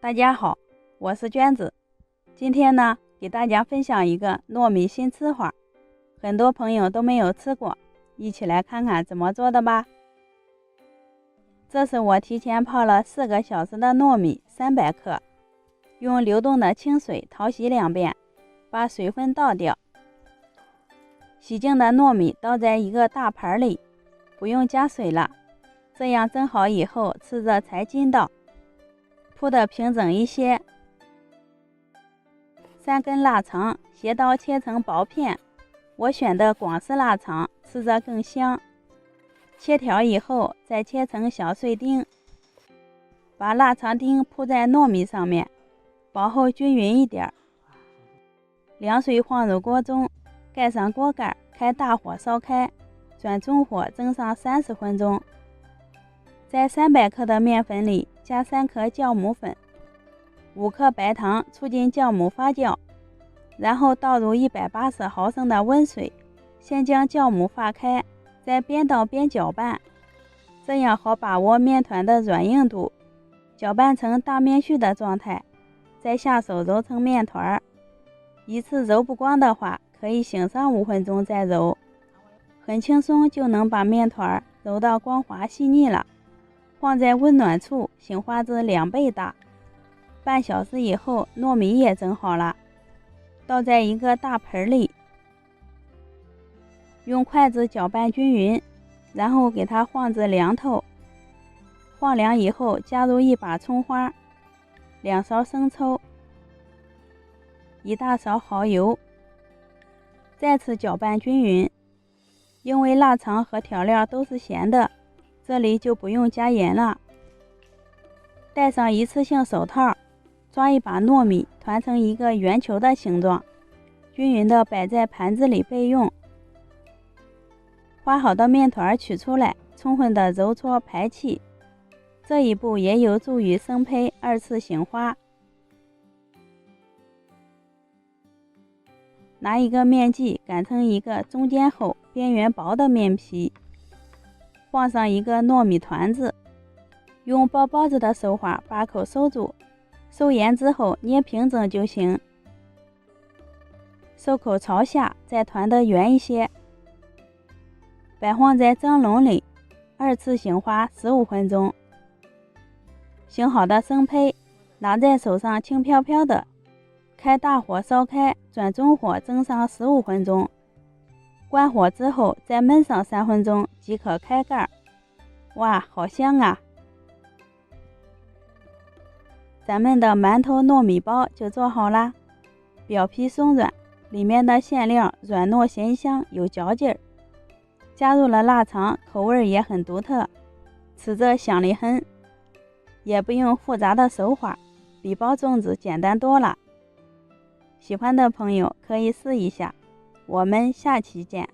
大家好，我是娟子。今天呢，给大家分享一个糯米新吃法，很多朋友都没有吃过，一起来看看怎么做的吧。这是我提前泡了4个小时的糯米300克，用流动的清水淘洗2遍，把水分倒掉。洗净的糯米倒在一个大盘里，不用加水了，这样蒸好以后吃着才筋道，铺得平整一些。3根腊肠斜刀切成薄片，我选的广式腊肠，吃着更香。切条以后再切成小碎丁，把腊肠丁铺在糯米上面，薄厚均匀一点。凉水放入锅中，盖上锅盖，开大火烧开，转中火蒸上30分钟。在300克的面粉里加3克酵母粉、5克白糖，促进酵母发酵，然后倒入180毫升的温水，先将酵母化开，再边倒边搅拌，这样好把握面团的软硬度，搅拌成大面絮的状态，再下手揉成面团。一次揉不光的话，可以醒上5分钟再揉，很轻松就能把面团揉到光滑细腻了。放在温暖处醒化至2倍大，半小时以后糯米也蒸好了，倒在一个大盆里，用筷子搅拌均匀，然后给它晃至凉透。放凉以后加入1把葱花、2勺生抽、1大勺蚝油，再次搅拌均匀。因为腊肠和调料都是咸的，这里就不用加盐了。戴上一次性手套，抓一把糯米团成一个圆球的形状，均匀地摆在盘子里备用。花好的面团取出来，充分的揉搓排气，这一步也有助于生胚2次醒花。拿一个面剂擀成一个中间厚、边缘薄的面皮，放上一个糯米团子，用包包子的手法把口收住，收严之后捏平整就行。收口朝下，再团得圆一些，摆放在蒸笼里，2次醒花15分钟。醒好的生胚拿在手上轻飘飘的，开大火烧开，转中火蒸上15分钟。关火之后再焖上3分钟即可开盖。哇，好香啊！咱们的馒头糯米包就做好啦，表皮松软，里面的馅料软糯咸香，有嚼劲儿。加入了腊肠，口味也很独特，吃着香得很，也不用复杂的手法，比包粽子简单多了。喜欢的朋友可以试一下，我们下期见。